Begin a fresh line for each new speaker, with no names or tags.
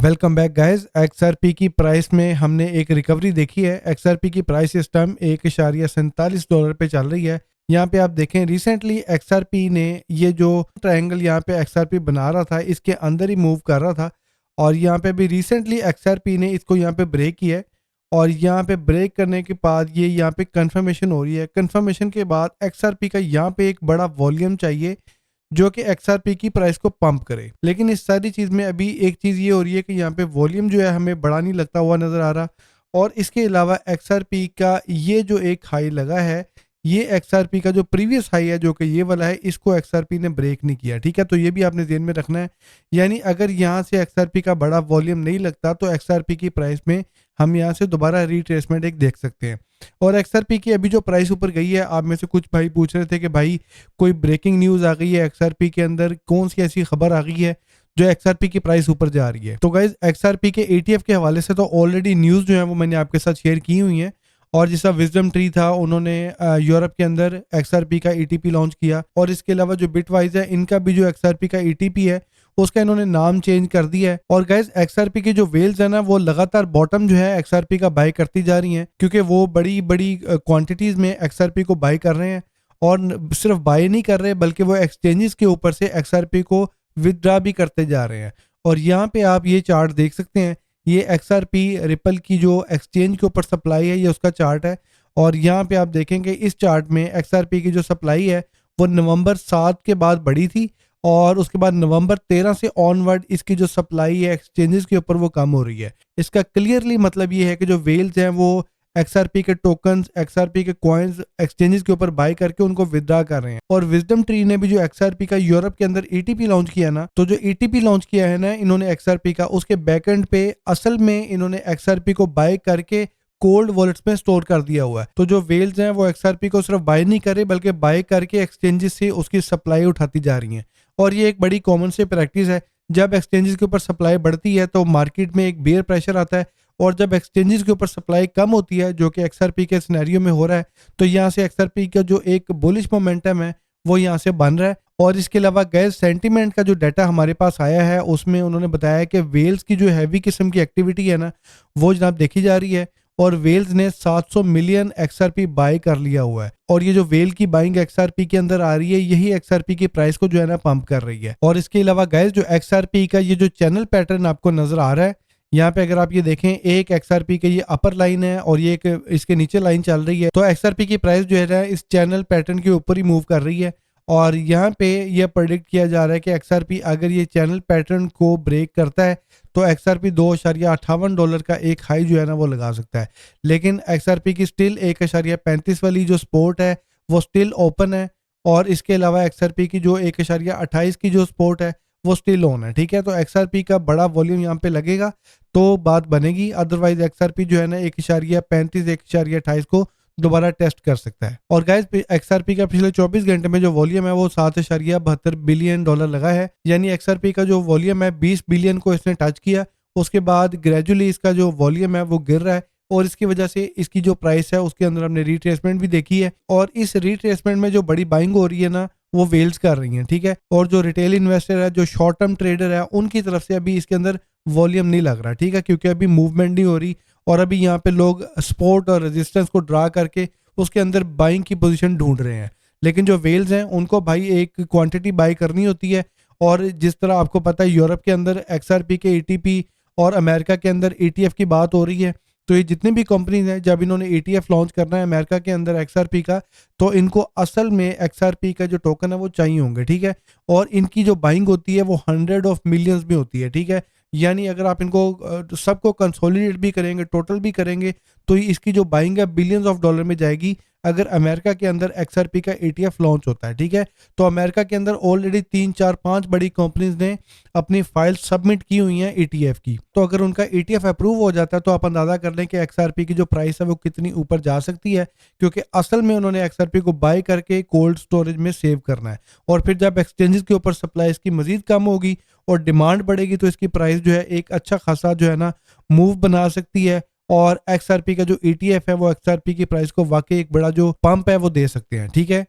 Welcome back guys. XRP की price में हमने एक रिकवरी देखी है। एक्सआरपी की प्राइस इस टाइम $1.47 पे चल रही है। यहाँ पे आप देखें रिसेंटली एक्सआरपी ने ये जो ट्रायंगल यहाँ पे एक्सआरपी बना रहा था इसके अंदर ही मूव कर रहा था और यहाँ पे भी रिसेंटली एक्सआरपी ने इसको यहाँ पे ब्रेक किया है और यहाँ पे ब्रेक करने के बाद ये यहाँ पे कंफर्मेशन हो रही है। कंफर्मेशन के बाद एक्सआरपी का यहाँ पे एक बड़ा वॉल्यूम चाहिए जो कि एक्सआरपी की प्राइस को पंप करे। लेकिन इस सारी चीज में अभी एक चीज ये हो रही है कि यहाँ पे वॉल्यूम जो है हमें बड़ा नहीं लगता हुआ नजर आ रहा और इसके अलावा एक्सआरपी का ये जो एक हाई लगा है, ये एक्सआरपी का जो प्रीवियस हाई है जो कि ये वाला है, इसको एक्सआरपी ने ब्रेक नहीं किया। ठीक है, तो ये भी आपने ध्यान में रखना है। यानी अगर यहाँ से एक्सआरपी का बड़ा वॉल्यूम नहीं लगता तो एक्सआरपी की प्राइस में हम यहाँ से दोबारा रिट्रेसमेंट एक देख सकते हैं। और एक्सआरपी की अभी जो प्राइस ऊपर गई है, आप में से कुछ भाई पूछ रहे थे कि भाई कोई ब्रेकिंग न्यूज आ गई है एक्सआरपी के अंदर, कौन सी ऐसी खबर आ गई है जो एक्सआरपी की प्राइस ऊपर जा रही है। तो गाइज एक्सआरपी के एटीएफ के हवाले से तो ऑलरेडी न्यूज जो है वो मैंने आपके साथ शेयर की हुई है। और जैसा विजडम ट्री था, उन्होंने यूरोप के अंदर एक्सआरपी का ईटीपी लॉन्च किया और इसके अलावा जो बिटवाइज है इनका भी जो एक्सआरपी का ईटीपी है उसका इन्होंने नाम चेंज कर दिया है। और गाइज एक्सआरपी की जो वेल्स है ना वो लगातार बॉटम जो है एक्सआरपी का बाय करती जा रही हैं क्योंकि वो बड़ी बड़ी क्वांटिटीज में एक्सआरपी को बाय कर रहे हैं और सिर्फ बाय नहीं कर रहे बल्कि वो एक्सचेंजेस के ऊपर से एक्सआरपी को विदड्रा भी करते जा रहे हैं। और यहाँ पे आप ये चार्ट देख सकते हैं, ये एक्सआरपी रिपल की जो एक्सचेंज के ऊपर सप्लाई है ये उसका चार्ट है। और यहाँ पे आप देखेंगे इस चार्ट में एक्सआरपी की जो सप्लाई है वो नवंबर 7 के बाद बढ़ी थी और उसके बाद नवंबर 13 से ऑनवर्ड इसकी जो सप्लाई है एक्सचेंजेस के ऊपर वो कम हो रही है। इसका क्लियरली मतलब ये है कि जो वेल्स हैं वो एक्सआरपी के टोकन्स, एक्सआरपी के कॉइन्स एक्सचेंजेस के ऊपर बाय करके उनको विदड्रा कर रहे हैं। और विजडम ट्री ने भी जो एक्सआरपी का यूरोप के अंदर ईटीपी लॉन्च किया ना, तो जो ईटीपी लॉन्च किया है ना इन्होंने एक्सआरपी का, उसके बैकएंड पे असल में इन्होंने एक्सआरपी को बाय करके कोल्ड वॉलेट्स में स्टोर कर दिया हुआ है। तो जो वेल्स हैं वो एक्सआरपी को सिर्फ बाय नहीं कर रहे बल्कि बाय करके एक्सचेंजेस से उसकी सप्लाई उठाती जा रही है। और ये एक बड़ी कॉमन से प्रैक्टिस है। जब एक्सचेंजेस के ऊपर सप्लाई बढ़ती है तो मार्केट में एक बेयर प्रेशर आता है और जब एक्सचेंजेस के ऊपर सप्लाई कम होती है जो कि एक्सआरपी के सिनेरियो में हो रहा है, तो यहाँ से एक्सआरपी का जो एक बुलिश मोमेंटम है वो यहाँ से बन रहा है। और इसके अलावा गैस सेंटीमेंट का जो डाटा हमारे पास आया है उसमें उन्होंने बताया कि वेल्स की जो हैवी किस्म की एक्टिविटी है ना वो जनाब देखी जा रही है और वेल्स ने 700 मिलियन एक्सआरपी बाय कर लिया हुआ है। और ये जो वेल की बाइंग एक्सआरपी के अंदर आ रही है यही एक्सआरपी की प्राइस को जो है ना पंप कर रही है। और इसके अलावा गैस जो एक्सआरपी का ये जो चैनल पैटर्न आपको नजर आ रहा है, यहाँ पे अगर आप ये देखें एक एक्सआरपी के ये अपर लाइन है और ये एक इसके नीचे लाइन चल रही है, तो एक्सआरपी की प्राइस जो है ना इस चैनल पैटर्न के ऊपर ही मूव कर रही है। और यहाँ पे ये प्रेडिक्ट किया जा रहा है कि एक्सआरपी अगर ये चैनल पैटर्न को ब्रेक करता है तो एक्सआरपी $2.58 का एक हाई जो है ना वो लगा सकता है। लेकिन एक्सआरपी की स्टिल 1.35 वाली जो सपोर्ट है वो स्टिल ओपन है और इसके अलावा एक्सआरपी की जो 1.28 की जो सपोर्ट है वो स्टिल ऑन है। ठीक है, तो एक्सआरपी का बड़ा वॉल्यूम यहाँ पे लगेगा तो बात बनेगी, अदरवाइज एक्सआरपी जो है ना 1.35 1.28 को दोबारा टेस्ट कर सकता है। और गाइस एक्सआरपी का पिछले 24 घंटे में जो वॉल्यूम है वो $7.72 बिलियन लगा है। यानी एक्सआरपी का जो वॉल्यूम है 20 बिलियन को इसने टच किया, उसके बाद ग्रेजुअली इसका जो वॉल्यूम है वो गिर रहा है और इसकी वजह से इसकी जो प्राइस है उसके अंदर हमने रिट्रेसमेंट भी देखी है। और इस रिट्रेसमेंट में जो बड़ी बाइंग हो रही है ना वो वेल्स कर रही हैं। ठीक है, और जो रिटेल इन्वेस्टर है, जो शॉर्ट टर्म ट्रेडर है, उनकी तरफ से अभी इसके अंदर वॉल्यूम नहीं लग रहा। ठीक है, क्योंकि अभी मूवमेंट नहीं हो रही और अभी यहाँ पे लोग सपोर्ट और रेजिस्टेंस को ड्रा करके उसके अंदर बाइंग की पोजीशन ढूंढ रहे हैं। लेकिन जो वेल्स हैं उनको भाई एक क्वांटिटी बाय करनी होती है। और जिस तरह आपको पता है यूरोप के अंदर एक्सआरपी के ईटीपी और अमेरिका के अंदर ईटीएफ की बात हो रही है, तो ये जितनी भी कंपनीज हैं जब इन्होंने ईटीएफ लॉन्च करना है अमेरिका के अंदर एक्सआरपी का, तो इनको असल में एक्सआरपी का जो टोकन है वो चाहिए होंगे। ठीक है, और इनकी जो बाइंग होती है वो 100 ऑफ मिलियंस में होती है। ठीक है, यानी अगर आप इनको सबको कंसोलिडेट भी करेंगे, टोटल भी करेंगे, तो इसकी जो बाइंग है बिलियंस ऑफ डॉलर में जाएगी अगर अमेरिका के अंदर एक्सआरपी का ईटीएफ लॉन्च होता है। ठीक है, तो अमेरिका के अंदर ऑलरेडी 3 4 5 बड़ी कंपनीज ने अपनी फाइल सबमिट की हुई हैं ईटीएफ की। तो अगर उनका ईटीएफ अप्रूव हो जाता है तो आप अंदाजा कर लें कि एक्सआरपी की जो प्राइस है वो कितनी ऊपर जा सकती है, क्योंकि असल में उन्होंने एक्सआरपी को बाय करके कोल्ड स्टोरेज में सेव करना है। और फिर जब एक्सचेंजेस के ऊपर सप्लाई इसकी मजीद कम होगी और डिमांड बढ़ेगी तो इसकी प्राइस जो है एक अच्छा खासा जो है ना मूव बना सकती है और एक्सआरपी का जो ईटीएफ है वो एक्सआरपी की प्राइस को वाकई एक बड़ा जो पंप है वो दे सकते हैं। ठीक है,